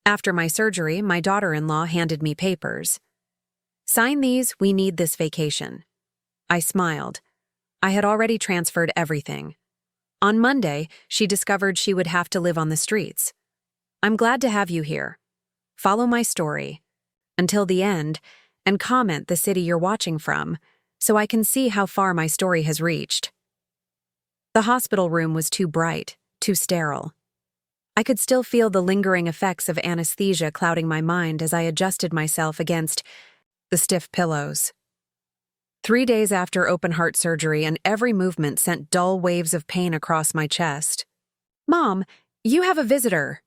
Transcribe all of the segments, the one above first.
After my surgery, my daughter-in-law handed me papers. "Sign these, we need this vacation." I smiled. I had already transferred everything. On Monday, she discovered she would have to live on the streets. "I'm glad to have you here. Follow my story until the end and comment the city you're watching from so I can see how far my story has reached." The hospital room was too bright, too sterile. I could still feel the lingering effects of anesthesia clouding my mind as I adjusted myself against the stiff pillows. 3 days after open-heart surgery, and every movement sent dull waves of pain across my chest. "Mom, you have a visitor,"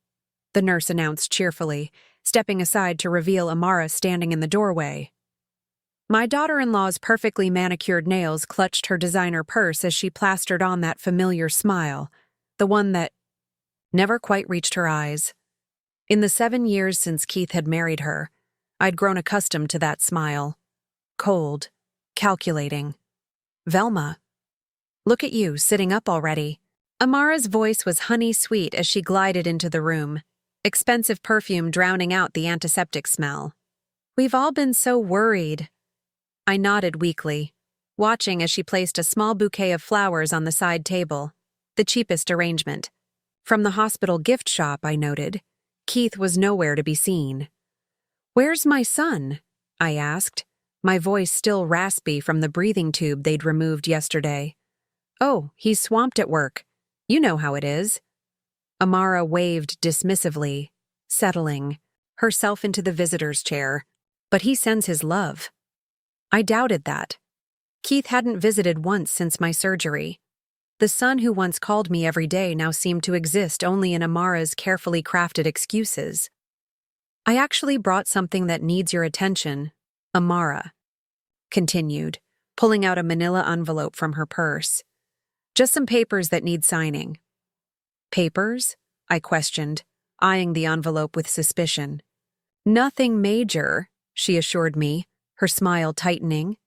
the nurse announced cheerfully, stepping aside to reveal Amara standing in the doorway. My daughter-in-law's perfectly manicured nails clutched her designer purse as she plastered on that familiar smile, the one that never quite reached her eyes. In the 7 years since Keith had married her, I'd grown accustomed to that smile. Cold, calculating. "Velma, look at you, sitting up already." Amara's voice was honey-sweet as she glided into the room, expensive perfume drowning out the antiseptic smell. "We've all been so worried." I nodded weakly, watching as she placed a small bouquet of flowers on the side table, the cheapest arrangement. From the hospital gift shop, I noted, Keith was nowhere to be seen. "Where's my son?" I asked, my voice still raspy from the breathing tube they'd removed yesterday. "Oh, he's swamped at work. You know how it is." Amara waved dismissively, settling herself into the visitor's chair. "But he sends his love." I doubted that. Keith hadn't visited once since my surgery. The son who once called me every day now seemed to exist only in Amara's carefully crafted excuses. "I actually brought something that needs your attention," Amara continued, pulling out a manila envelope from her purse. "Just some papers that need signing." "Papers?" I questioned, eyeing the envelope with suspicion. "Nothing major," she assured me, her smile tightening.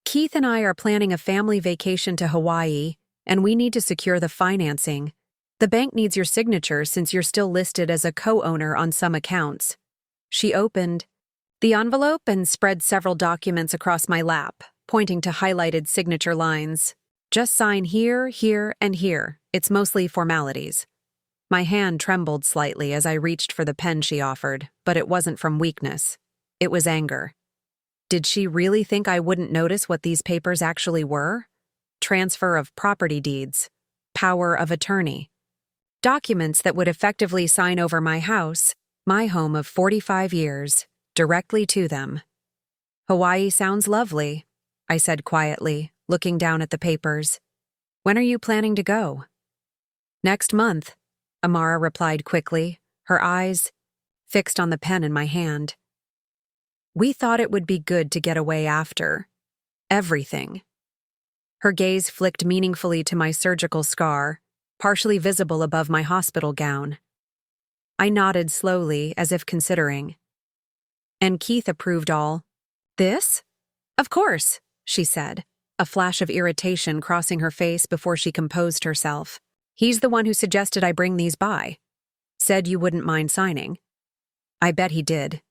"Keith and I are planning a family vacation to Hawaii, and we need to secure the financing. The bank needs your signature since you're still listed as a co-owner on some accounts." She opened the envelope and spread several documents across my lap, pointing to highlighted signature lines. "Just sign here, here, and here. It's mostly formalities." My hand trembled slightly as I reached for the pen she offered, but it wasn't from weakness. It was anger. Did she really think I wouldn't notice what these papers actually were? Transfer of property deeds, power of attorney. Documents that would effectively sign over my house, my home of 45 years, directly to them. "Hawaii sounds lovely," I said quietly, looking down at the papers. "When are you planning to go?" "Next month," Amara replied quickly, her eyes fixed on the pen in my hand. "We thought it would be good to get away after everything." Her gaze flicked meaningfully to my surgical scar, partially visible above my hospital gown. I nodded slowly, as if considering. "And Keith approved all this?" "Of course," she said, a flash of irritation crossing her face before she composed herself. "He's the one who suggested I bring these by. Said you wouldn't mind signing." I bet he did.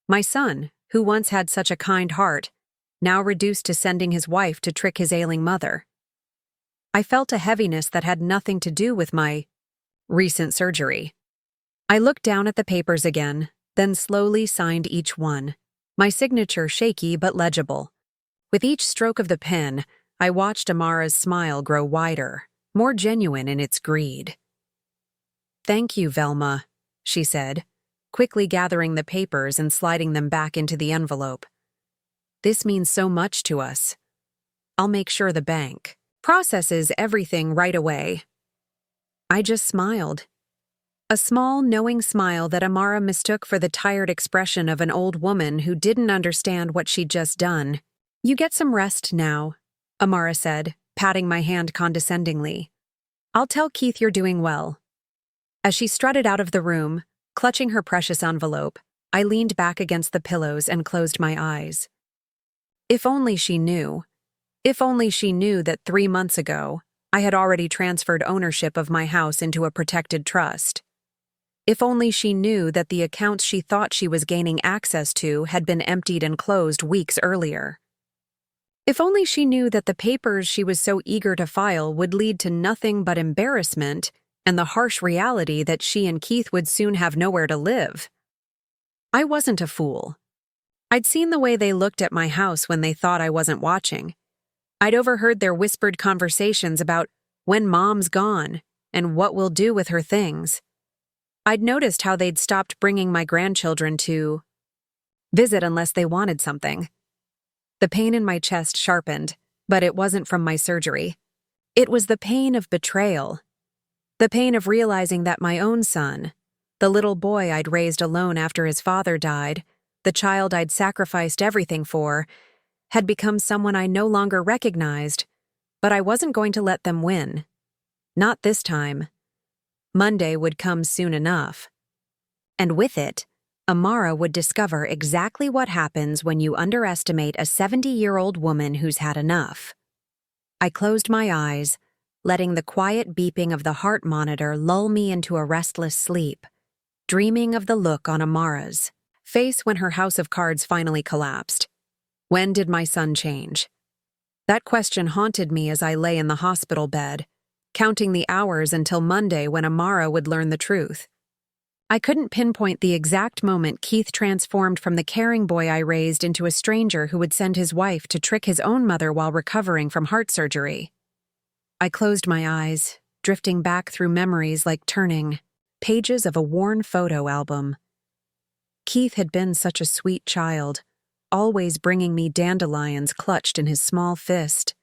My son, who once had such a kind heart, now reduced to sending his wife to trick his ailing mother. I felt a heaviness that had nothing to do with my recent surgery. I looked down at the papers again, then slowly signed each one, my signature shaky but legible. With each stroke of the pen, I watched Amara's smile grow wider, more genuine in its greed. "Thank you, Velma," she said, quickly gathering the papers and sliding them back into the envelope. "This means so much to us. I'll make sure the bank processes everything right away." I just smiled. A small, knowing smile that Amara mistook for the tired expression of an old woman who didn't understand what she'd just done. "You get some rest now," Amara said, patting my hand condescendingly. "I'll tell Keith you're doing well." As she strutted out of the room, clutching her precious envelope, I leaned back against the pillows and closed my eyes. If only she knew. If only she knew that 3 months ago, I had already transferred ownership of my house into a protected trust. If only she knew that the accounts she thought she was gaining access to had been emptied and closed weeks earlier. If only she knew that the papers she was so eager to file would lead to nothing but embarrassment and the harsh reality that she and Keith would soon have nowhere to live. I wasn't a fool. I'd seen the way they looked at my house when they thought I wasn't watching. I'd overheard their whispered conversations about when Mom's gone and what we'll do with her things. I'd noticed how they'd stopped bringing my grandchildren to visit unless they wanted something. The pain in my chest sharpened, but it wasn't from my surgery. It was the pain of betrayal. The pain of realizing that my own son, the little boy I'd raised alone after his father died, the child I'd sacrificed everything for, had become someone I no longer recognized, but I wasn't going to let them win. Not this time. Monday would come soon enough. And with it, Amara would discover exactly what happens when you underestimate a 70-year-old woman who's had enough. I closed my eyes, letting the quiet beeping of the heart monitor lull me into a restless sleep, dreaming of the look on Amara's face when her house of cards finally collapsed. When did my son change? That question haunted me as I lay in the hospital bed, counting the hours until Monday when Amara would learn the truth. I couldn't pinpoint the exact moment Keith transformed from the caring boy I raised into a stranger who would send his wife to trick his own mother while recovering from heart surgery. I closed my eyes, drifting back through memories like turning pages of a worn photo album. Keith had been such a sweet child, always bringing me dandelions clutched in his small fist,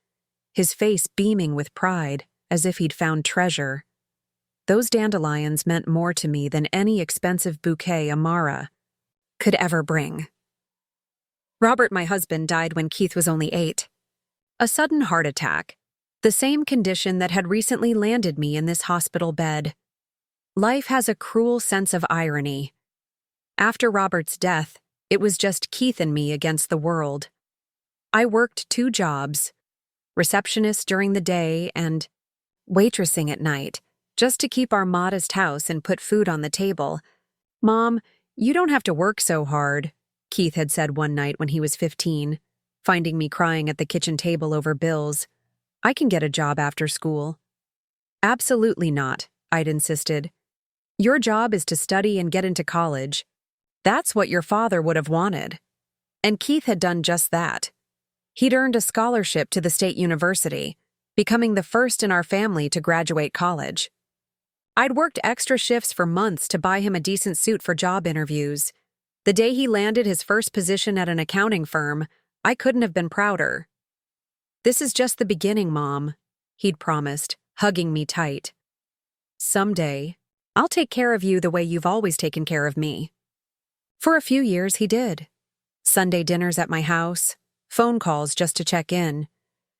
his face beaming with pride, as if he'd found treasure. Those dandelions meant more to me than any expensive bouquet Amara could ever bring. Robert, my husband, died when Keith was only 8. A sudden heart attack, the same condition that had recently landed me in this hospital bed. Life has a cruel sense of irony. After Robert's death, it was just Keith and me against the world. I worked 2 jobs, receptionist during the day and waitressing at night, just to keep our modest house and put food on the table. "Mom, you don't have to work so hard," Keith had said one night when he was 15, finding me crying at the kitchen table over bills. "I can get a job after school." "Absolutely not," I'd insisted. "Your job is to study and get into college. That's what your father would have wanted." And Keith had done just that. He'd earned a scholarship to the state university, becoming the first in our family to graduate college. I'd worked extra shifts for months to buy him a decent suit for job interviews. The day he landed his first position at an accounting firm, I couldn't have been prouder. "This is just the beginning, Mom," he'd promised, hugging me tight. "Someday, I'll take care of you the way you've always taken care of me." For a few years, he did. Sunday dinners at my house, phone calls just to check in,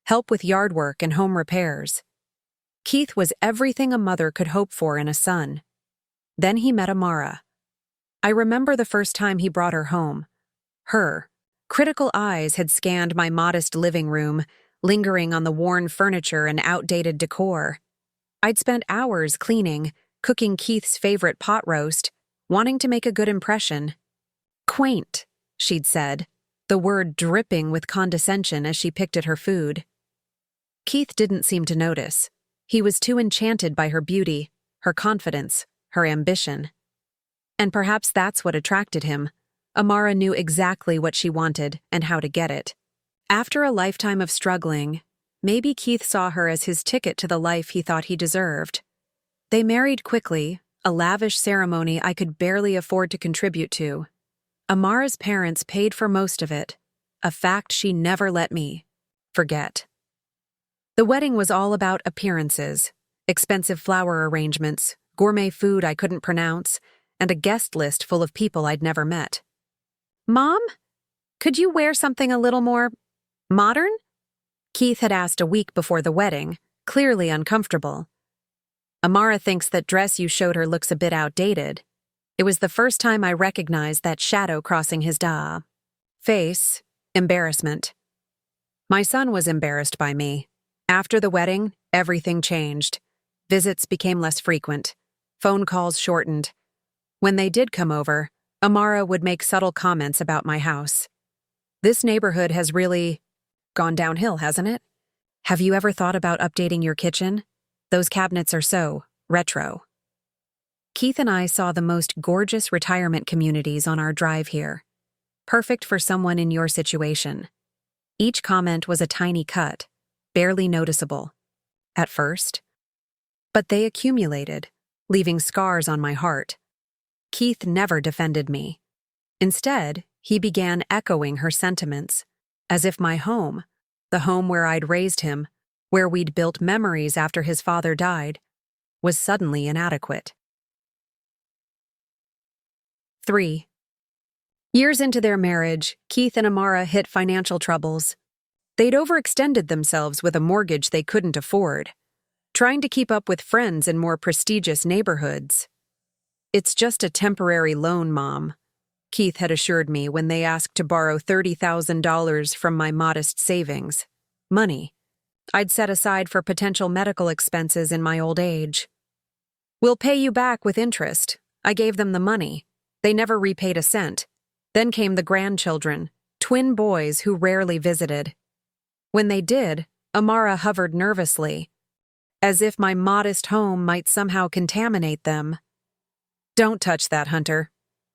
help with yard work and home repairs. Keith was everything a mother could hope for in a son. Then he met Amara. I remember the first time he brought her home. Her critical eyes had scanned my modest living room, lingering on the worn furniture and outdated decor. I'd spent hours cleaning, cooking Keith's favorite pot roast, wanting to make a good impression. "Quaint," she'd said, the word dripping with condescension as she picked at her food. Keith didn't seem to notice. He was too enchanted by her beauty, her confidence, her ambition. And perhaps that's what attracted him. Amara knew exactly what she wanted and how to get it. After a lifetime of struggling, maybe Keith saw her as his ticket to the life he thought he deserved. They married quickly, a lavish ceremony I could barely afford to contribute to. Amara's parents paid for most of it, a fact she never let me forget. The wedding was all about appearances, expensive flower arrangements, gourmet food I couldn't pronounce, and a guest list full of people I'd never met. "Mom, could you wear something a little more modern?" Keith had asked a week before the wedding, clearly uncomfortable. "Amara thinks that dress you showed her looks a bit outdated." It was the first time I recognized that shadow crossing his face, embarrassment. My son was embarrassed by me. After the wedding, everything changed. Visits became less frequent. Phone calls shortened. When they did come over, Amara would make subtle comments about my house. This neighborhood has really gone downhill, hasn't it? Have you ever thought about updating your kitchen? Those cabinets are so retro. Keith and I saw the most gorgeous retirement communities on our drive here. Perfect for someone in your situation. Each comment was a tiny cut, barely noticeable at first. But they accumulated, leaving scars on my heart. Keith never defended me. Instead, he began echoing her sentiments, as if my home, the home where I'd raised him, where we'd built memories after his father died, was suddenly inadequate. 3. Years into their marriage, Keith and Amara hit financial troubles. They'd overextended themselves with a mortgage they couldn't afford, trying to keep up with friends in more prestigious neighborhoods. "It's just a temporary loan, Mom," Keith had assured me when they asked to borrow $30,000 from my modest savings. Money I'd set aside for potential medical expenses in my old age. "We'll pay you back with interest." I gave them the money. They never repaid a cent. Then came the grandchildren, twin boys who rarely visited. When they did, Amara hovered nervously, as if my modest home might somehow contaminate them. "Don't touch that, Hunter.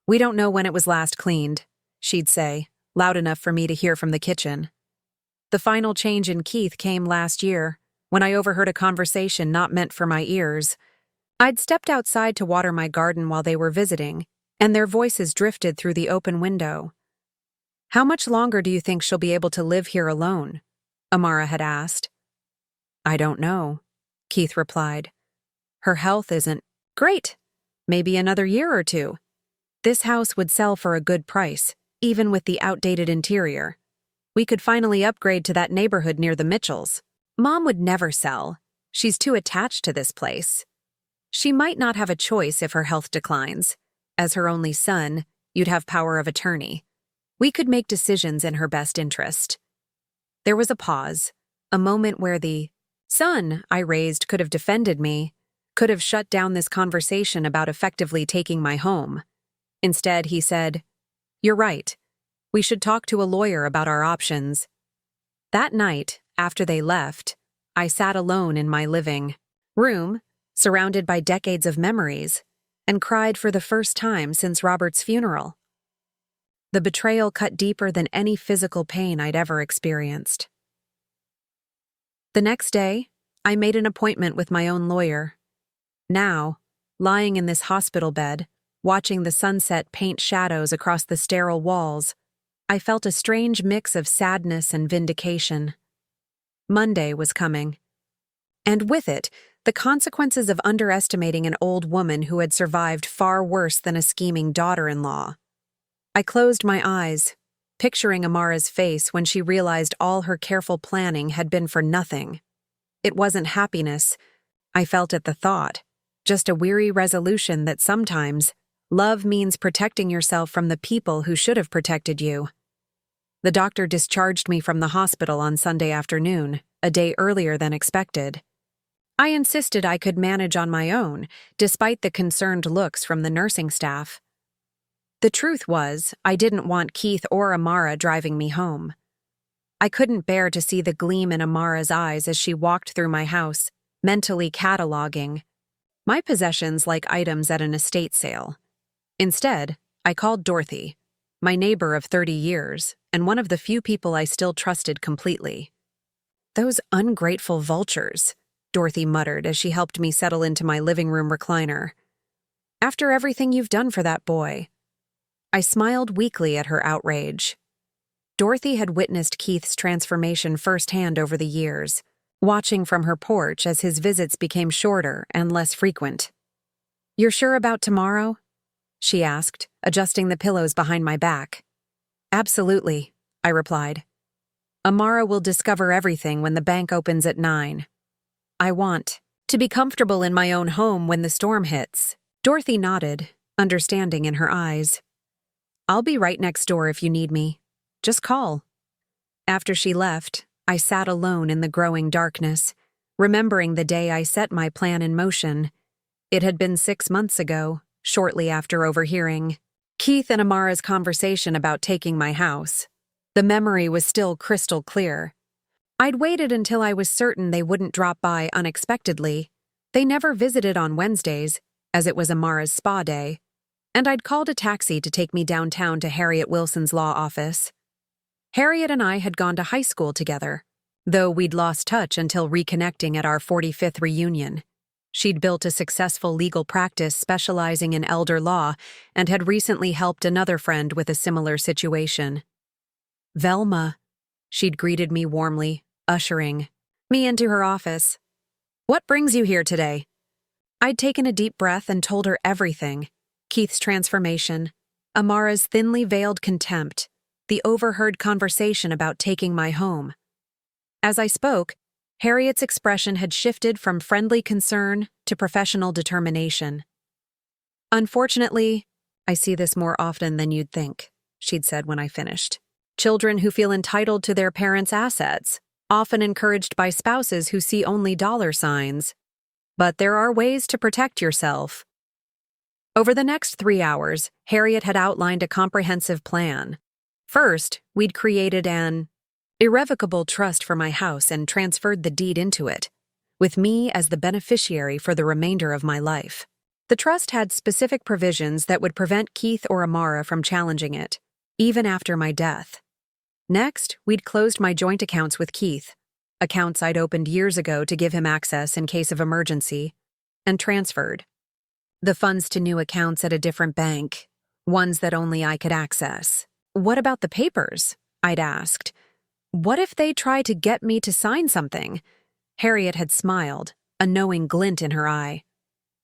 We don't know when it was last cleaned," she'd say, loud enough for me to hear from the kitchen. The final change in Keith came last year, when I overheard a conversation not meant for my ears. I'd stepped outside to water my garden while they were visiting, and their voices drifted through the open window. "How much longer do you think she'll be able to live here alone?" Amara had asked. "I don't know," Keith replied. "Her health isn't great. Maybe another year or two. This house would sell for a good price, even with the outdated interior. We could finally upgrade to that neighborhood near the Mitchells. Mom would never sell. She's too attached to this place. She might not have a choice if her health declines. As her only son, you'd have power of attorney. We could make decisions in her best interest." There was a pause, a moment where the son I raised could have defended me, could have shut down this conversation about effectively taking my home. Instead, he said, "You're right. We should talk to a lawyer about our options." That night, after they left, I sat alone in my living room, surrounded by decades of memories, and cried for the first time since Robert's funeral. The betrayal cut deeper than any physical pain I'd ever experienced. The next day, I made an appointment with my own lawyer. Now, lying in this hospital bed, watching the sunset paint shadows across the sterile walls, I felt a strange mix of sadness and vindication. Monday was coming. And with it, the consequences of underestimating an old woman who had survived far worse than a scheming daughter-in-law. I closed my eyes, picturing Amara's face when she realized all her careful planning had been for nothing. It wasn't happiness, I felt at the thought, just a weary resolution that sometimes love means protecting yourself from the people who should have protected you. The doctor discharged me from the hospital on Sunday afternoon, a day earlier than expected. I insisted I could manage on my own, despite the concerned looks from the nursing staff. The truth was, I didn't want Keith or Amara driving me home. I couldn't bear to see the gleam in Amara's eyes as she walked through my house, mentally cataloging my possessions like items at an estate sale. Instead, I called Dorothy, my neighbor of 30 years, and one of the few people I still trusted completely. "Those ungrateful vultures," Dorothy muttered as she helped me settle into my living room recliner. "After everything you've done for that boy." I smiled weakly at her outrage. Dorothy had witnessed Keith's transformation firsthand over the years, watching from her porch as his visits became shorter and less frequent. "You're sure about tomorrow?" she asked, adjusting the pillows behind my back. "Absolutely," I replied. "Amara will discover everything when the bank opens at 9. I want to be comfortable in my own home when the storm hits." Dorothy nodded, understanding in her eyes. "I'll be right next door if you need me. Just call." After she left, I sat alone in the growing darkness, remembering the day I set my plan in motion. It had been 6 months ago, shortly after overhearing Keith and Amara's conversation about taking my house. The memory was still crystal clear. I'd waited until I was certain they wouldn't drop by unexpectedly. They never visited on Wednesdays, as it was Amara's spa day, and I'd called a taxi to take me downtown to Harriet Wilson's law office. Harriet and I had gone to high school together, though we'd lost touch until reconnecting at our 45th reunion. She'd built a successful legal practice specializing in elder law and had recently helped another friend with a similar situation. Velma, she'd greeted me warmly, ushering me into her office. "What brings you here today?" I'd taken a deep breath and told her everything. Keith's transformation, Amara's thinly veiled contempt, the overheard conversation about taking my home. As I spoke, Harriet's expression had shifted from friendly concern to professional determination. "Unfortunately, I see this more often than you'd think," she'd said when I finished. "Children who feel entitled to their parents' assets, often encouraged by spouses who see only dollar signs. But there are ways to protect yourself." Over the next 3 hours, Harriet had outlined a comprehensive plan. First, we'd created an irrevocable trust for my house and transferred the deed into it, with me as the beneficiary for the remainder of my life. The trust had specific provisions that would prevent Keith or Amara from challenging it, even after my death. Next, we'd closed my joint accounts with Keith, accounts I'd opened years ago to give him access in case of emergency, and transferred the funds to new accounts at a different bank, ones that only I could access. "What about the papers?" I'd asked. "What if they try to get me to sign something?" Harriet had smiled, a knowing glint in her eye.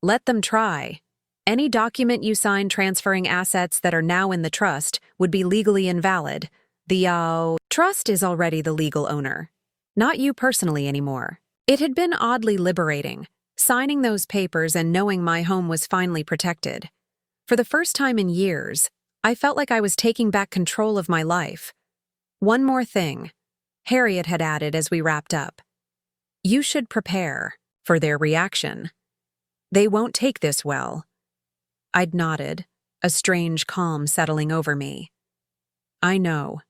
"Let them try. Any document you sign transferring assets that are now in the trust would be legally invalid. The trust is already the legal owner, not you personally anymore." It had been oddly liberating, signing those papers and knowing my home was finally protected. For the first time in years, I felt like I was taking back control of my life. "One more thing," Harriet had added as we wrapped up. "You should prepare for their reaction. They won't take this well." I'd nodded, a strange calm settling over me. "I know.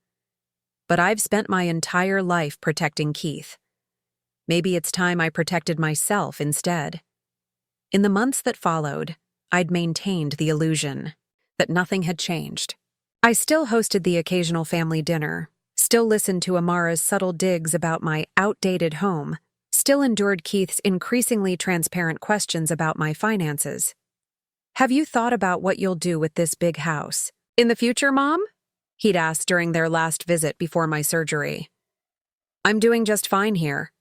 But I've spent my entire life protecting Keith. Maybe it's time I protected myself instead." In the months that followed, I'd maintained the illusion that nothing had changed. I still hosted the occasional family dinner, still listened to Amara's subtle digs about my outdated home, still endured Keith's increasingly transparent questions about my finances. "Have you thought about what you'll do with this big house in the future, Mom?" he'd asked during their last visit before my surgery. "I'm doing just fine here,"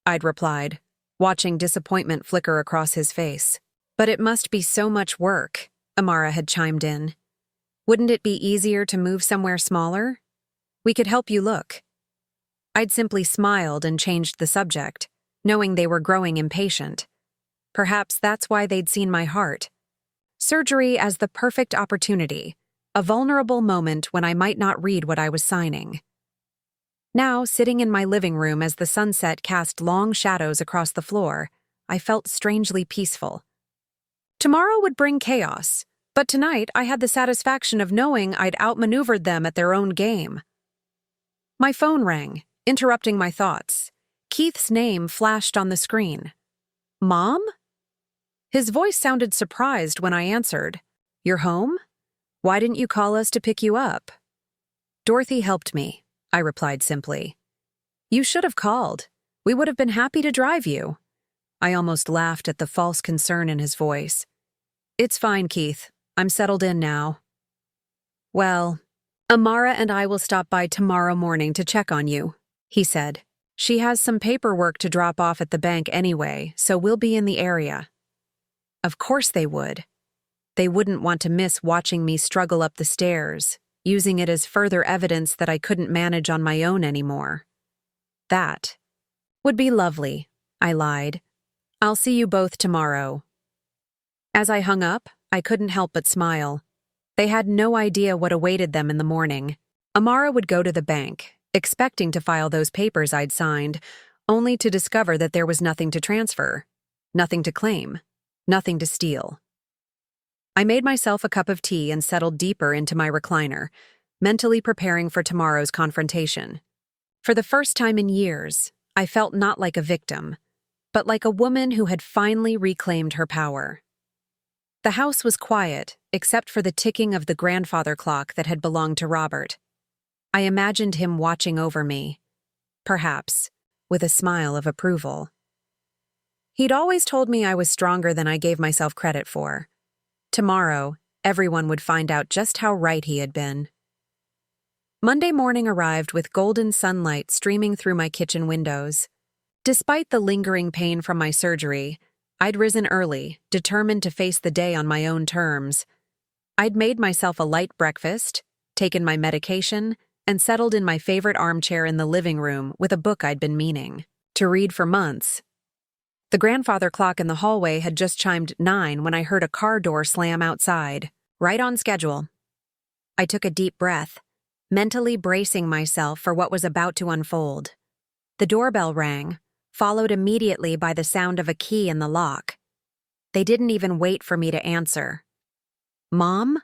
I'd replied, watching disappointment flicker across his face. "But it must be so much work," Amara had chimed in. "Wouldn't it be easier to move somewhere smaller? We could help you look." I'd simply smiled and changed the subject, knowing they were growing impatient. Perhaps that's why they'd seen my heart. Surgery as the perfect opportunity, a vulnerable moment when I might not read what I was signing. Now, sitting in my living room as the sunset cast long shadows across the floor, I felt strangely peaceful. Tomorrow would bring chaos, but tonight I had the satisfaction of knowing I'd outmaneuvered them at their own game. My phone rang, interrupting my thoughts. Keith's name flashed on the screen. "Mom?" His voice sounded surprised when I answered. "You're home? Why didn't you call us to pick you up?" "Dorothy helped me," I replied simply. "You should have called. We would have been happy to drive you." I almost laughed at the false concern in his voice. "It's fine, Keith. I'm settled in now." "Well, Amara and I will stop by tomorrow morning to check on you," he said. "She has some paperwork to drop off at the bank anyway, so we'll be in the area." Of course they would. They wouldn't want to miss watching me struggle up the stairs, using it as further evidence that I couldn't manage on my own anymore. "That would be lovely," I lied. "I'll see you both tomorrow." As I hung up, I couldn't help but smile. They had no idea what awaited them in the morning. Amara would go to the bank, expecting to file those papers I'd signed, only to discover that there was nothing to transfer, nothing to claim, nothing to steal. I made myself a cup of tea and settled deeper into my recliner, mentally preparing for tomorrow's confrontation. For the first time in years, I felt not like a victim, but like a woman who had finally reclaimed her power. The house was quiet, except for the ticking of the grandfather clock that had belonged to Robert. I imagined him watching over me, perhaps, with a smile of approval. He'd always told me I was stronger than I gave myself credit for. Tomorrow, everyone would find out just how right he had been. Monday morning arrived with golden sunlight streaming through my kitchen windows. Despite the lingering pain from my surgery, I'd risen early, determined to face the day on my own terms. I'd made myself a light breakfast, taken my medication, and settled in my favorite armchair in the living room with a book I'd been meaning to read for months. The grandfather clock in the hallway had just chimed 9 when I heard a car door slam outside, right on schedule. I took a deep breath, mentally bracing myself for what was about to unfold. The doorbell rang, followed immediately by the sound of a key in the lock. They didn't even wait for me to answer. "Mom?"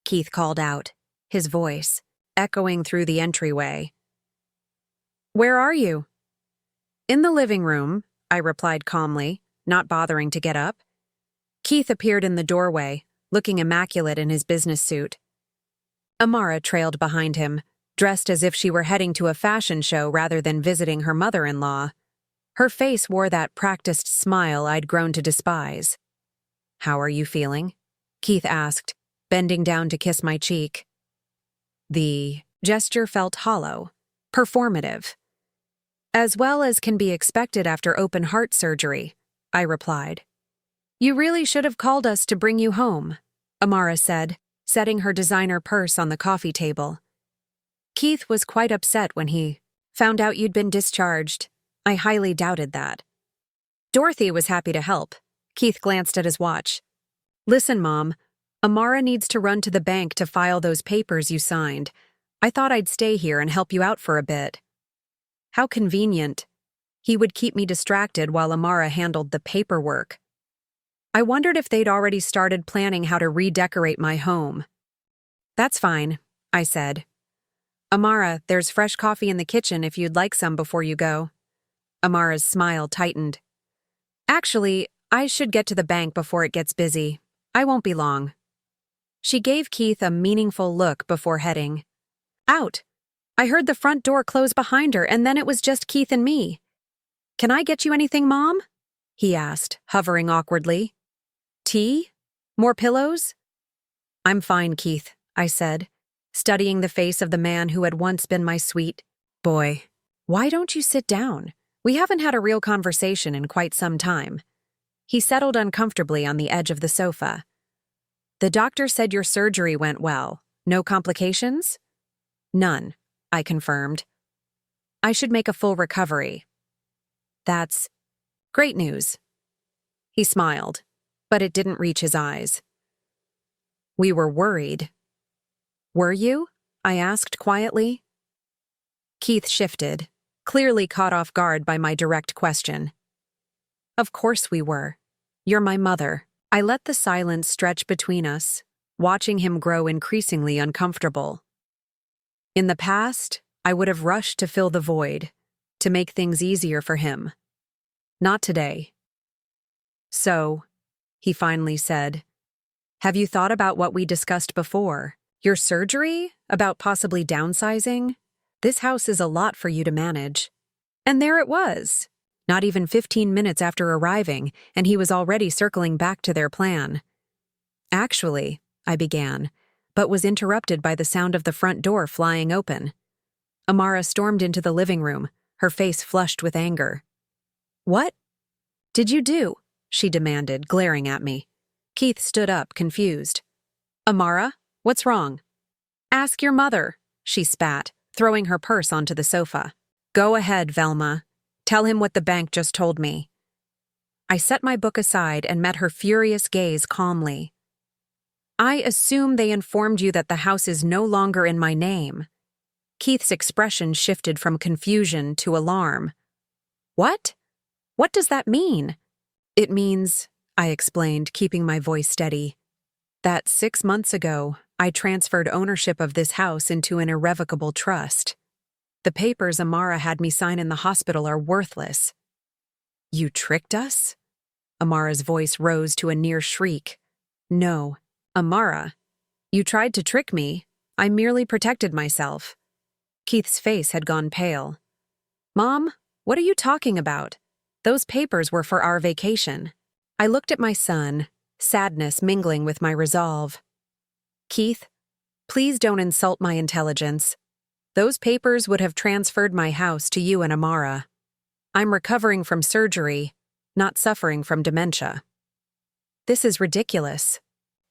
Keith called out, his voice echoing through the entryway. "Where are you?" "In the living room," I replied calmly, not bothering to get up. Keith appeared in the doorway, looking immaculate in his business suit. Amara trailed behind him, dressed as if she were heading to a fashion show rather than visiting her mother-in-law. Her face wore that practiced smile I'd grown to despise. "How are you feeling?" Keith asked, bending down to kiss my cheek. The gesture felt hollow, performative. "As well as can be expected after open-heart surgery," I replied. "You really should have called us to bring you home," Amara said, setting her designer purse on the coffee table. "Keith was quite upset when he found out you'd been discharged. I highly doubted that." Dorothy was happy to help. Keith glanced at his watch. "Listen, Mom, Amara needs to run to the bank to file those papers you signed. I thought I'd stay here and help you out for a bit." How convenient. He would keep me distracted while Amara handled the paperwork. I wondered if they'd already started planning how to redecorate my home. "That's fine," I said. "Amara, there's fresh coffee in the kitchen if you'd like some before you go." Amara's smile tightened. "Actually, I should get to the bank before it gets busy. I won't be long." She gave Keith a meaningful look before heading out. I heard the front door close behind her, and then it was just Keith and me. "Can I get you anything, Mom?" he asked, hovering awkwardly. "Tea? More pillows?" "I'm fine, Keith," I said, studying the face of the man who had once been my sweet boy. "Why don't you sit down? We haven't had a real conversation in quite some time." He settled uncomfortably on the edge of the sofa. "The doctor said your surgery went well. No complications?" "None," I confirmed. "I should make a full recovery." "That's great news." He smiled, but it didn't reach his eyes. "We were worried." "Were you?" I asked quietly. Keith shifted, clearly caught off guard by my direct question. "Of course we were. You're my mother." I let the silence stretch between us, watching him grow increasingly uncomfortable. In the past, I would have rushed to fill the void, to make things easier for him. Not today. "So," he finally said, "have you thought about what we discussed before? Your surgery? About possibly downsizing? This house is a lot for you to manage." And there it was. Not even 15 minutes after arriving, and he was already circling back to their plan. "Actually," I began, but was interrupted by the sound of the front door flying open. Amara stormed into the living room, her face flushed with anger. "What did you do?" she demanded, glaring at me. Keith stood up, confused. "Amara, what's wrong?" "Ask your mother," she spat, throwing her purse onto the sofa. "Go ahead, Velma. Tell him what the bank just told me." I set my book aside and met her furious gaze calmly. "I assume they informed you that the house is no longer in my name." Keith's expression shifted from confusion to alarm. "What? What does that mean?" "It means," I explained, keeping my voice steady, that 6 months ago, I transferred ownership of this house into an irrevocable trust. The papers Amara had me sign in the hospital are worthless. You tricked us? Amara's voice rose to a near shriek. No, Amara. You tried to trick me. I merely protected myself. Keith's face had gone pale. Mom, what are you talking about? Those papers were for our vacation. I looked at my son, sadness mingling with my resolve. Keith, please don't insult my intelligence. Those papers would have transferred my house to you and Amara. I'm recovering from surgery, not suffering from dementia. This is ridiculous,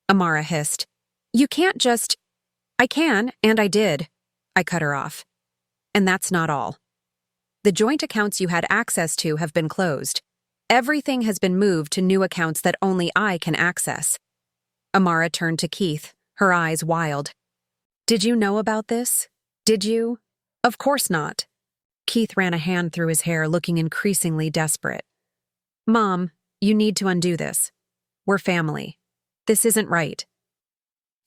Amara hissed. You can't just... I can, and I did. I cut her off. And that's not all. The joint accounts you had access to have been closed. Everything has been moved to new accounts that only I can access. Amara turned to Keith, her eyes wild. Did you know about this? Did you? Of course not. Keith ran a hand through his hair, looking increasingly desperate. Mom, you need to undo this. We're family. This isn't right.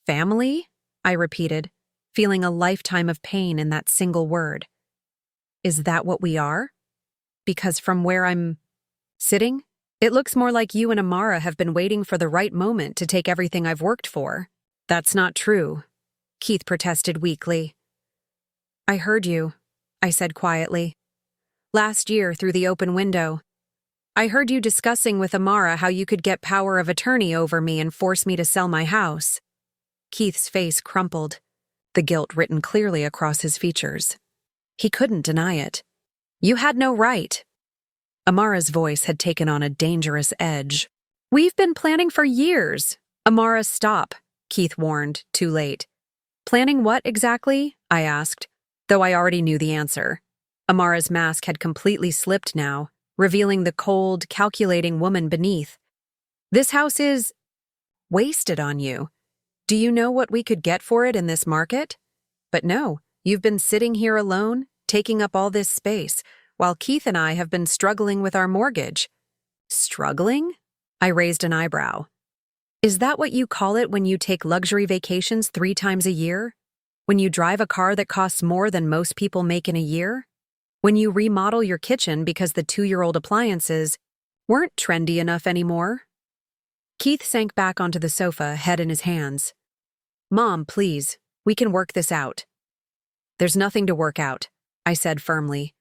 Family? I repeated, feeling a lifetime of pain in that single word. Is that what we are? Because from where I'm sitting, it looks more like you and Amara have been waiting for the right moment to take everything I've worked for. That's not true, Keith protested weakly. I heard you, I said quietly. Last year, through the open window. I heard you discussing with Amara how you could get power of attorney over me and force me to sell my house. Keith's face crumpled, the guilt written clearly across his features. He couldn't deny it. You had no right. Amara's voice had taken on a dangerous edge. We've been planning for years. Amara, stop, Keith warned, too late. Planning what exactly? I asked, though I already knew the answer. Amara's mask had completely slipped now, revealing the cold, calculating woman beneath. This house is wasted on you. Do you know what we could get for it in this market? But no, you've been sitting here alone, taking up all this space, while Keith and I have been struggling with our mortgage. Struggling? I raised an eyebrow. Is that what you call it when you take luxury vacations 3 times a year? When you drive a car that costs more than most people make in a year? When you remodel your kitchen because the 2-year-old appliances weren't trendy enough anymore? Keith sank back onto the sofa, head in his hands. Mom, please, we can work this out. There's nothing to work out, I said firmly.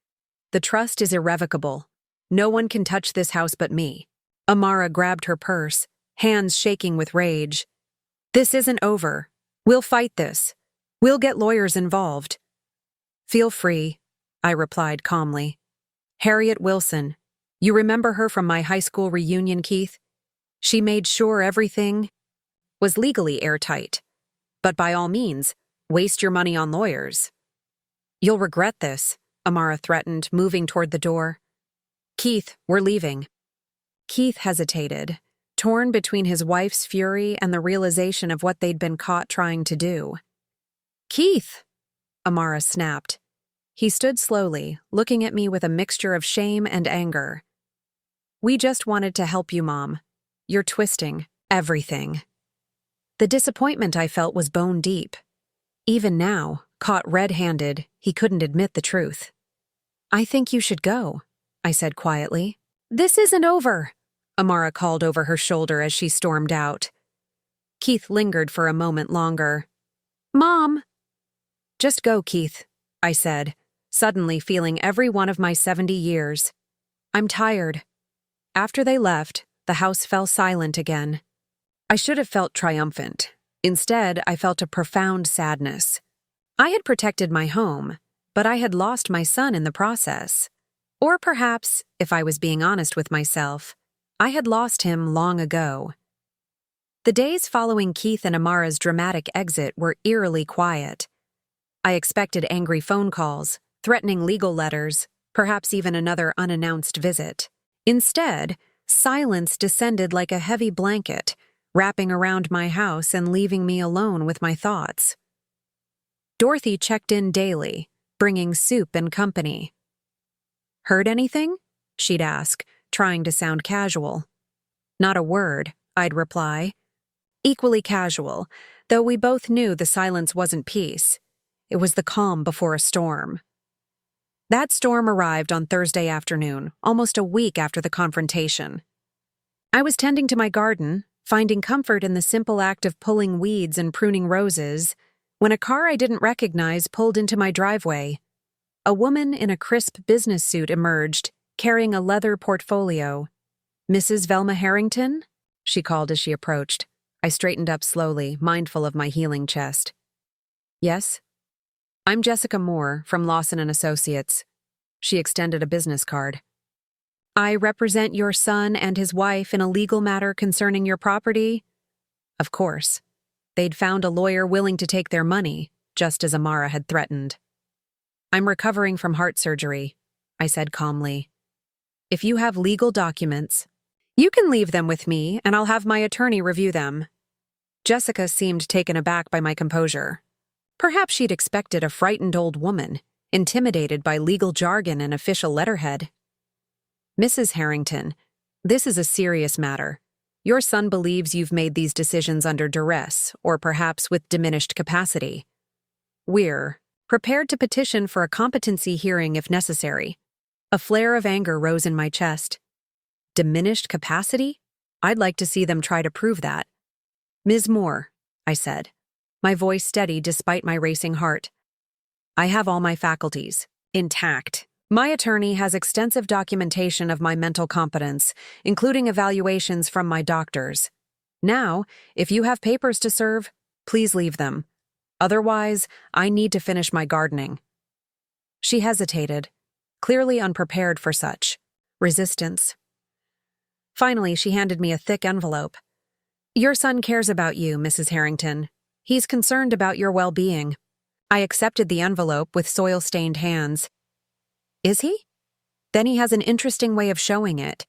The trust is irrevocable. No one can touch this house but me. Amara grabbed her purse, hands shaking with rage. This isn't over. We'll fight this. We'll get lawyers involved. Feel free, I replied calmly. Harriet Wilson. You remember her from my high school reunion, Keith? She made sure everything was legally airtight. But by all means, waste your money on lawyers. You'll regret this, Amara threatened, moving toward the door. Keith, we're leaving. Keith hesitated, torn between his wife's fury and the realization of what they'd been caught trying to do. Keith! Amara snapped. He stood slowly, looking at me with a mixture of shame and anger. We just wanted to help you, Mom. You're twisting everything. The disappointment I felt was bone deep. Even now, caught red-handed, he couldn't admit the truth. I think you should go, I said quietly. This isn't over, Amara called over her shoulder as she stormed out. Keith lingered for a moment longer. Mom! Just go, Keith, I said, suddenly feeling every one of my 70 years. I'm tired. After they left, the house fell silent again. I should have felt triumphant. Instead, I felt a profound sadness. I had protected my home, but I had lost my son in the process. Or perhaps, if I was being honest with myself, I had lost him long ago. The days following Keith and Amara's dramatic exit were eerily quiet. I expected angry phone calls, threatening legal letters, perhaps even another unannounced visit. Instead, silence descended like a heavy blanket, wrapping around my house and leaving me alone with my thoughts. Dorothy checked in daily, bringing soup and company. Heard anything? She'd ask, trying to sound casual. Not a word, I'd reply. equally casual, though we both knew the silence wasn't peace. It was the calm before a storm. That storm arrived on Thursday afternoon, almost a week after the confrontation. I was tending to my garden, finding comfort in the simple act of pulling weeds and pruning roses, when a car I didn't recognize pulled into my driveway. A woman in a crisp business suit emerged, carrying a leather portfolio. "Mrs. Velma Harrington?" she called as she approached. I straightened up slowly, mindful of my healing chest. "Yes?" "I'm Jessica Moore from Lawson & Associates." She extended a business card. "I represent your son and his wife in a legal matter concerning your property." Of course. They'd found a lawyer willing to take their money, just as Amara had threatened. "I'm recovering from heart surgery," I said calmly. "If you have legal documents, you can leave them with me and I'll have my attorney review them." Jessica seemed taken aback by my composure. Perhaps she'd expected a frightened old woman, intimidated by legal jargon and official letterhead. "Mrs. Harrington, this is a serious matter. Your son believes you've made these decisions under duress, or perhaps with diminished capacity. We're prepared to petition for a competency hearing if necessary." A flare of anger rose in my chest. Diminished capacity? I'd like to see them try to prove that. "Ms. Moore," I said, my voice steady despite my racing heart. "I have all my faculties, intact. My attorney has extensive documentation of my mental competence, including evaluations from my doctors. Now, if you have papers to serve, please leave them. Otherwise, I need to finish my gardening." She hesitated, clearly unprepared for such resistance. Finally, she handed me a thick envelope. "Your son cares about you, Mrs. Harrington. He's concerned about your well-being." I accepted the envelope with soil-stained hands. "Is he? Then he has an interesting way of showing it."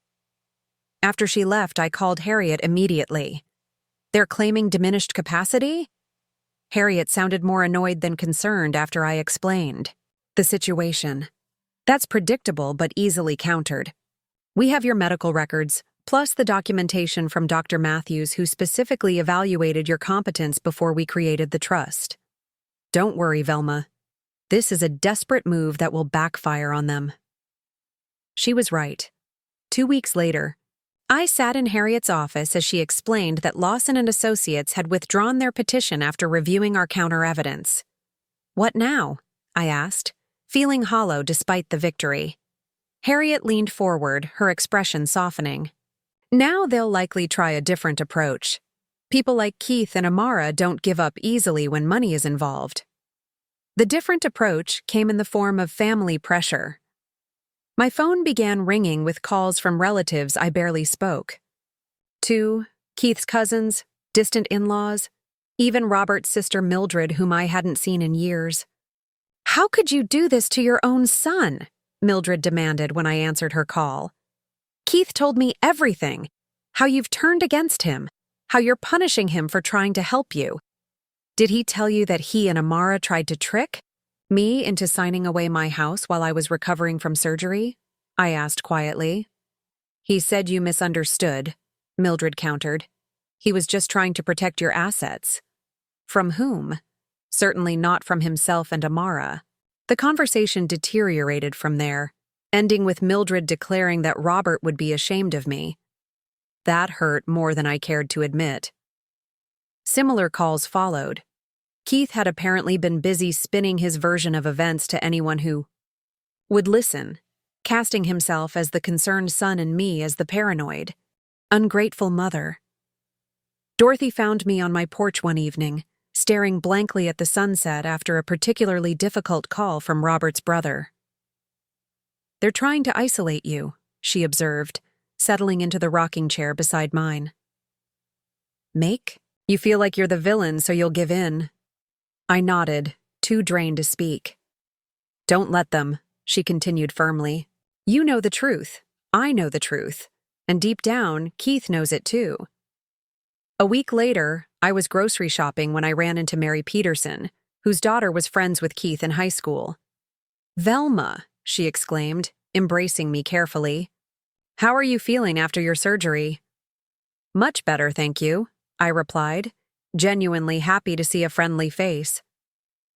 After she left, I called Harriet immediately. "They're claiming diminished capacity?" Harriet sounded more annoyed than concerned after I explained the situation. "That's predictable but easily countered. We have your medical records, plus the documentation from Dr. Matthews, who specifically evaluated your competence before we created the trust. Don't worry, Velma. This is a desperate move that will backfire on them." She was right. 2 weeks later, I sat in Harriet's office as she explained that Lawson & Associates had withdrawn their petition after reviewing our counter-evidence. "What now?" I asked, feeling hollow despite the victory. Harriet leaned forward, her expression softening. "Now they'll likely try a different approach. People like Keith and Amara don't give up easily when money is involved." The different approach came in the form of family pressure. My phone began ringing with calls from relatives I barely spoke. Two, Keith's cousins, distant in-laws, even Robert's sister Mildred, whom I hadn't seen in years. "How could you do this to your own son?" Mildred demanded when I answered her call. "Keith told me everything. How you've turned against him. How you're punishing him for trying to help you. Did he tell you that he and Amara tried to trick me into signing away my house while I was recovering from surgery?" I asked quietly. "He said you misunderstood," Mildred countered. "He was just trying to protect your assets." "From whom?" "Certainly not from himself and Amara." The conversation deteriorated from there, ending with Mildred declaring that Robert would be ashamed of me. That hurt more than I cared to admit. Similar calls followed. Keith had apparently been busy spinning his version of events to anyone who would listen, casting himself as the concerned son and me as the paranoid, ungrateful mother. Dorothy found me on my porch one evening, staring blankly at the sunset after a particularly difficult call from Robert's brother. "They're trying to isolate you," she observed, settling into the rocking chair beside mine. "Make? You feel like you're the villain, so you'll give in." I nodded, too drained to speak. "Don't let them," she continued firmly. "You know the truth. I know the truth. And deep down, Keith knows it too." A week later, I was grocery shopping when I ran into Mary Peterson, whose daughter was friends with Keith in high school. "Velma," she exclaimed, embracing me carefully. "How are you feeling after your surgery?" "Much better, thank you," I replied, genuinely happy to see a friendly face.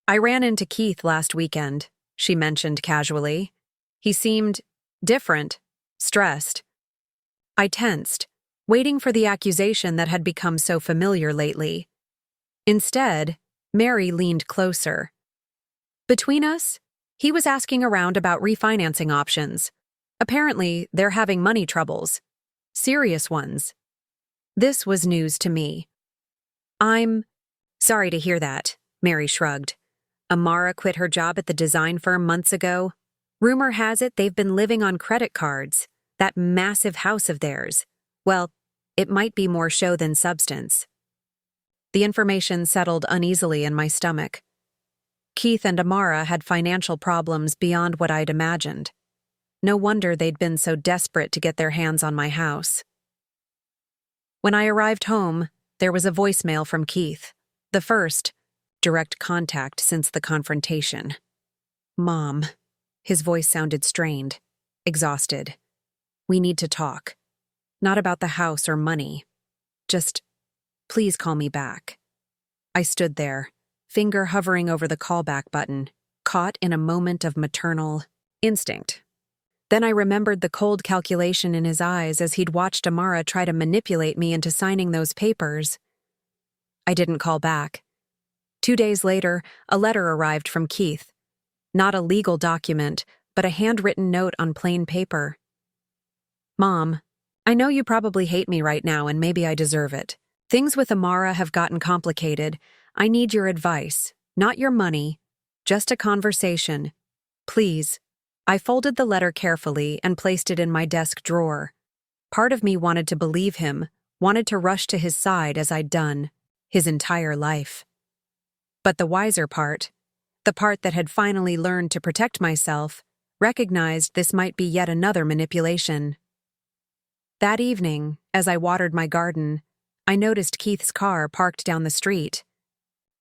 I ran into Keith last weekend, she mentioned casually. He seemed different, stressed. I tensed, waiting for the accusation that had become so familiar lately. Instead, Mary leaned closer. Between us, he was asking around about refinancing options. Apparently, they're having money troubles. Serious ones. This was news to me. I'm sorry to hear that, Mary shrugged. Amara quit her job at the design firm months ago. Rumor has it they've been living on credit cards, that massive house of theirs. Well, it might be more show than substance. The information settled uneasily in my stomach. Keith and Amara had financial problems beyond what I'd imagined. No wonder they'd been so desperate to get their hands on my house. When I arrived home, there was a voicemail from Keith. The first direct contact since the confrontation. Mom. His voice sounded strained, exhausted. We need to talk. Not about the house or money. Just, please call me back. I stood there, finger hovering over the callback button, caught in a moment of maternal instinct. Then I remembered the cold calculation in his eyes as he'd watched Amara try to manipulate me into signing those papers. I didn't call back. 2 days later, a letter arrived from Keith. Not a legal document, but a handwritten note on plain paper. Mom, I know you probably hate me right now and maybe I deserve it. Things with Amara have gotten complicated. I need your advice, not your money, just a conversation. Please. I folded the letter carefully and placed it in my desk drawer. Part of me wanted to believe him, wanted to rush to his side as I'd done, his entire life. But the wiser part, the part that had finally learned to protect myself, recognized this might be yet another manipulation. That evening, as I watered my garden, I noticed Keith's car parked down the street.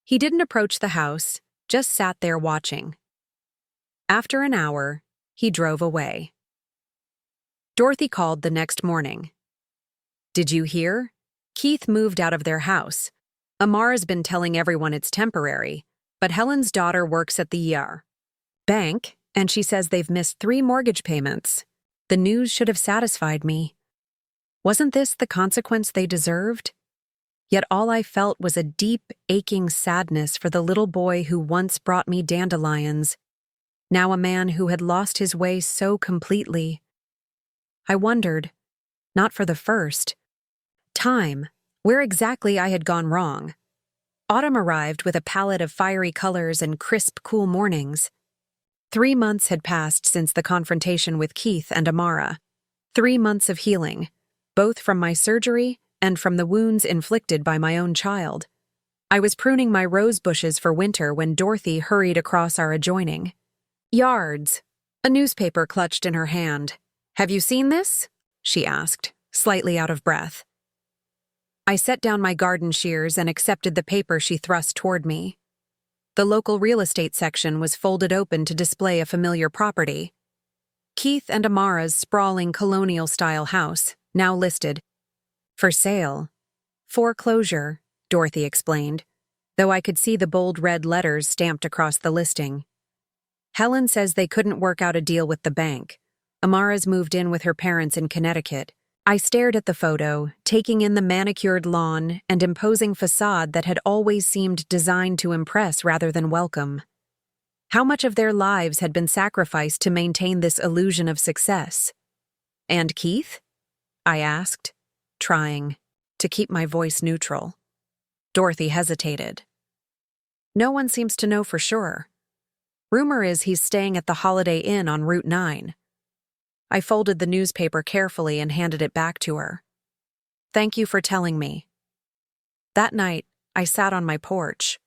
He didn't approach the house, just sat there watching. After an hour, he drove away. Dorothy called the next morning. Did you hear? Keith moved out of their house. Amara's been telling everyone it's temporary, but Helen's daughter works at the bank, and she says they've missed 3 mortgage payments. The news should have satisfied me. Wasn't this the consequence they deserved? Yet all I felt was a deep, aching sadness for the little boy who once brought me dandelions, now a man who had lost his way so completely. I wondered, not for the first time, where exactly I had gone wrong. Autumn arrived with a palette of fiery colors and crisp, cool mornings. 3 months had passed since the confrontation with Keith and Amara. 3 months of healing, both from my surgery and from the wounds inflicted by my own child. I was pruning my rose bushes for winter when Dorothy hurried across our adjoining yards, a newspaper clutched in her hand. Have you seen this? She asked, slightly out of breath. I set down my garden shears and accepted the paper she thrust toward me. The local real estate section was folded open to display a familiar property. Keith and Amara's sprawling colonial-style house, now listed. For sale. Foreclosure, Dorothy explained, though I could see the bold red letters stamped across the listing. Helen says they couldn't work out a deal with the bank. Amara's moved in with her parents in Connecticut. I stared at the photo, taking in the manicured lawn and imposing facade that had always seemed designed to impress rather than welcome. How much of their lives had been sacrificed to maintain this illusion of success? And Keith? I asked, trying to keep my voice neutral. Dorothy hesitated. No one seems to know for sure. Rumor is he's staying at the Holiday Inn on Route 9. I folded the newspaper carefully and handed it back to her. Thank you for telling me. That night, I sat on my porch,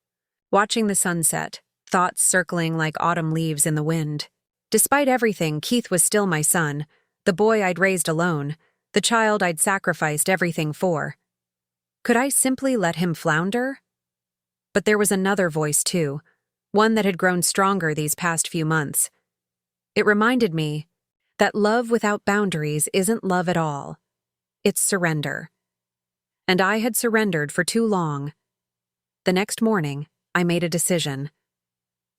watching the sunset, thoughts circling like autumn leaves in the wind. Despite everything, Keith was still my son, the boy I'd raised alone, the child I'd sacrificed everything for. Could I simply let him flounder? But there was another voice, too, one that had grown stronger these past few months. It reminded me that love without boundaries isn't love at all. It's surrender. and I had surrendered for too long. The next morning, I made a decision.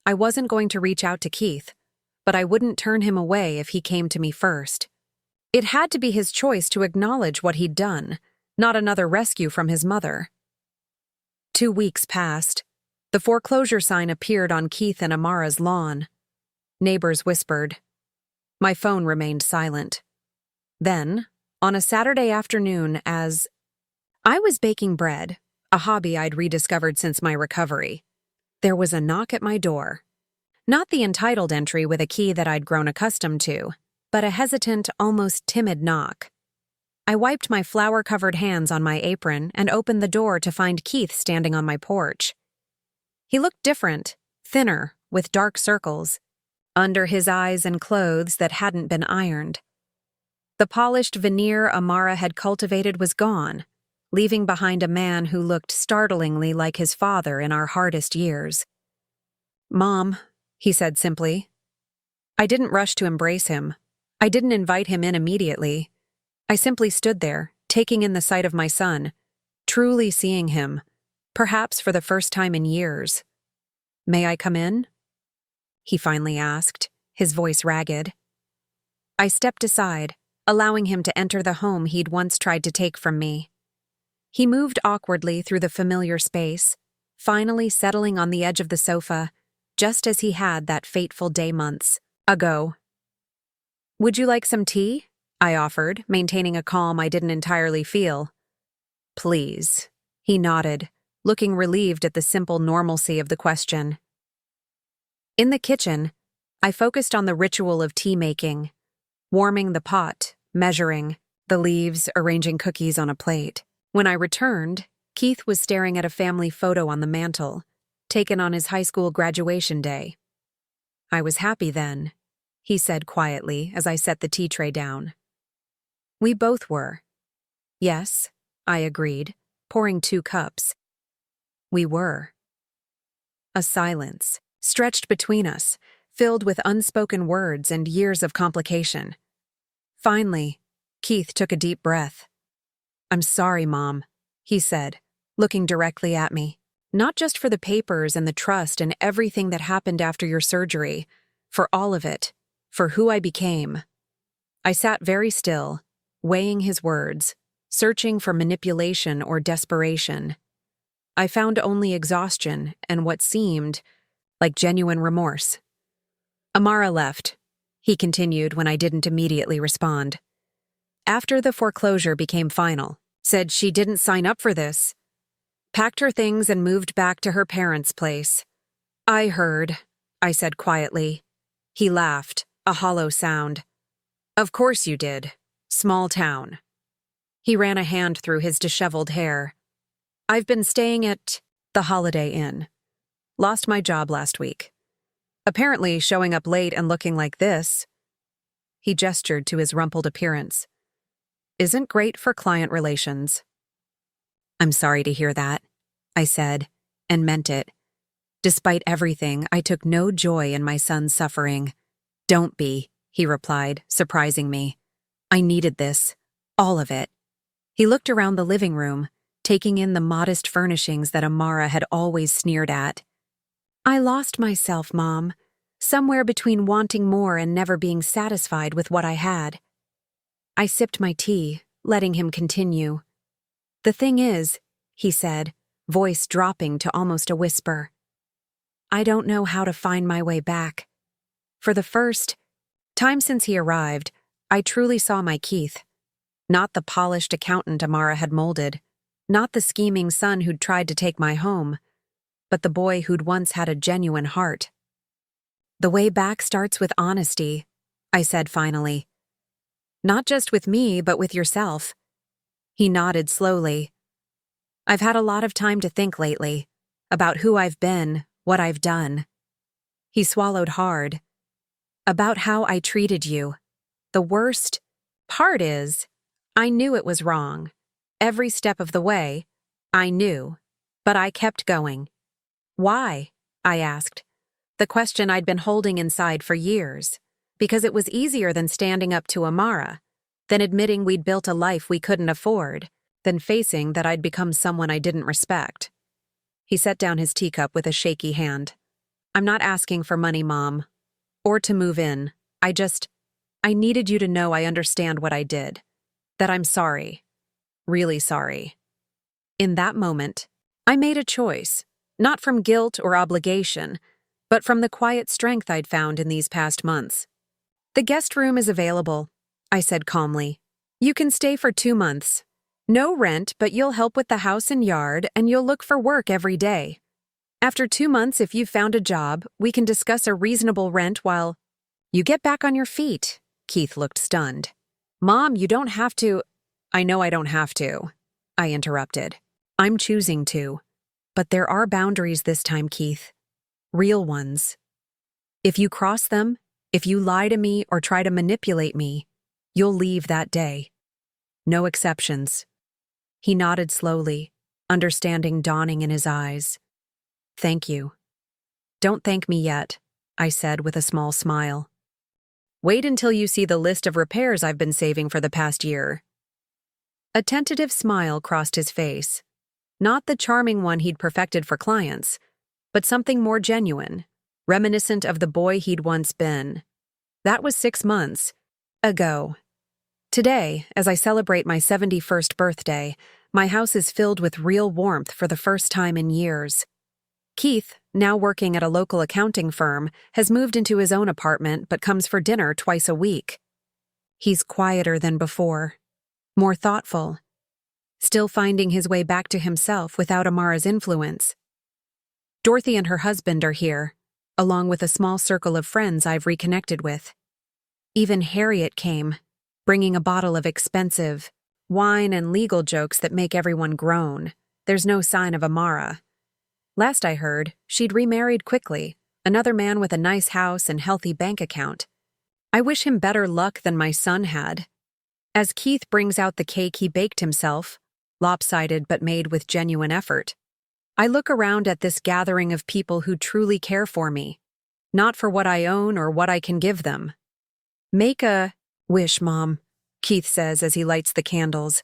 I wasn't going to reach out to Keith, but I wouldn't turn him away if he came to me first. It had to be his choice to acknowledge what he'd done, not another rescue from his mother. 2 weeks passed. The foreclosure sign appeared on Keith and Amara's lawn. Neighbors whispered. My phone remained silent. Then, on a Saturday afternoon, as I was baking bread, a hobby I'd rediscovered since my recovery, there was a knock at my door. Not the entitled entry with a key that I'd grown accustomed to, but a hesitant, almost timid knock. I wiped my flour-covered hands on my apron and opened the door to find Keith standing on my porch. He looked different, thinner, with dark circles, under his eyes and clothes that hadn't been ironed. The polished veneer Amara had cultivated was gone, leaving behind a man who looked startlingly like his father in our hardest years. "Mom," he said simply. I didn't rush to embrace him. I didn't invite him in immediately. I simply stood there, taking in the sight of my son, truly seeing him, perhaps for the first time in years. "May I come in?" he finally asked, his voice ragged. I stepped aside, allowing him to enter the home he'd once tried to take from me. He moved awkwardly through the familiar space, finally settling on the edge of the sofa, just as he had that fateful day months ago. "Would you like some tea?" I offered, maintaining a calm I didn't entirely feel. "Please," he nodded, looking relieved at the simple normalcy of the question. In the kitchen, I focused on the ritual of tea making, warming the pot, measuring the leaves, arranging cookies on a plate. When I returned, Keith was staring at a family photo on the mantel, taken on his high school graduation day. "I was happy then," he said quietly as I set the tea tray down. "We both were." "Yes," I agreed, pouring 2 cups. "We were." A silence stretched between us, filled with unspoken words and years of complication. Finally, Keith took a deep breath. "I'm sorry, Mom," he said, looking directly at me. "Not just for the papers and the trust and everything that happened after your surgery, for all of it, for who I became." I sat very still, weighing his words, searching for manipulation or desperation. I found only exhaustion and what seemed like genuine remorse. "Amara left," he continued when I didn't immediately respond. "After the foreclosure became final, said she didn't sign up for this. Packed her things and moved back to her parents' place. I heard," I said quietly. He laughed, a hollow sound. "Of course you did. Small town." He ran a hand through his disheveled hair. "I've been staying at the Holiday Inn. Lost my job last week. Apparently showing up late and looking like this," he gestured to his rumpled appearance, "isn't great for client relations." "I'm sorry to hear that," I said, and meant it. Despite everything, I took no joy in my son's suffering. "Don't be," he replied, surprising me. "I needed this. All of it." He looked around the living room, taking in the modest furnishings that Amara had always sneered at. "I lost myself, Mom, somewhere between wanting more and never being satisfied with what I had." I sipped my tea, letting him continue. "The thing is," he said, voice dropping to almost a whisper, "I don't know how to find my way back. For the first time since he arrived, I truly saw my Keith. Not the polished accountant Amara had molded, not the scheming son who'd tried to take my home, but the boy who'd once had a genuine heart. The way back starts with honesty," I said finally. "Not just with me, but with yourself." He nodded slowly. "I've had a lot of time to think lately, about who I've been, what I've done." He swallowed hard. "About how I treated you. The worst part is, I knew it was wrong. Every step of the way, I knew, but I kept going." "Why?" I asked. The question I'd been holding inside for years, because it was easier than standing up to Amara, than admitting we'd built a life we couldn't afford, than facing that I'd become someone I didn't respect. He set down his teacup with a shaky hand. I'm not asking for money, Mom, or to move in. I needed you to know I understand what I did. That I'm sorry. Really sorry. In that moment, I made a choice, not from guilt or obligation, but from the quiet strength I'd found in these past months. The guest room is available, I said calmly. You can stay for 2 months. No rent, but you'll help with the house and yard, and you'll look for work every day. After 2 months, if you've found a job, we can discuss a reasonable rent while you get back on your feet. Keith looked stunned. Mom, you don't have to. I know I don't have to, I interrupted. I'm choosing to. But there are boundaries this time, Keith. Real ones. If you cross them, if you lie to me or try to manipulate me, you'll leave that day. No exceptions. He nodded slowly, understanding dawning in his eyes. Thank you. Don't thank me yet, I said with a small smile. Wait until you see the list of repairs I've been saving for the past year. A tentative smile crossed his face. Not the charming one he'd perfected for clients, but something more genuine, reminiscent of the boy he'd once been. That was 6 months ago. Today, as I celebrate my 71st birthday, my house is filled with real warmth for the first time in years. Keith, now working at a local accounting firm, has moved into his own apartment but comes for dinner twice a week. He's quieter than before, more thoughtful, still finding his way back to himself without Amara's influence. Dorothy and her husband are here, along with a small circle of friends I've reconnected with. Even Harriet came, bringing a bottle of expensive wine and legal jokes that make everyone groan. There's no sign of Amara. Last I heard, she'd remarried quickly, another man with a nice house and healthy bank account. I wish him better luck than my son had. As Keith brings out the cake he baked himself, lopsided but made with genuine effort, I look around at this gathering of people who truly care for me, not for what I own or what I can give them. Make a wish, Mom, Keith says as he lights the candles.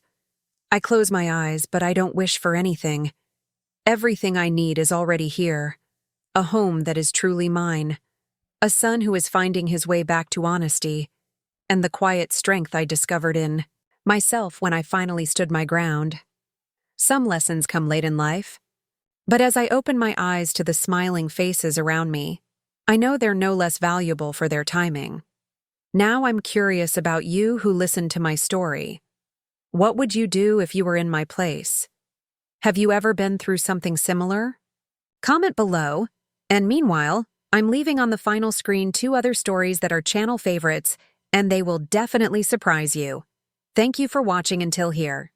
I close my eyes, but I don't wish for anything. Everything I need is already here. A home that is truly mine. A son who is finding his way back to honesty. And the quiet strength I discovered in myself when I finally stood my ground. Some lessons come late in life. But as I open my eyes to the smiling faces around me, I know they're no less valuable for their timing. Now I'm curious about you who listened to my story. What would you do if you were in my place? Have you ever been through something similar? Comment below, and meanwhile, I'm leaving on the final screen 2 other stories that are channel favorites, and they will definitely surprise you. Thank you for watching until here.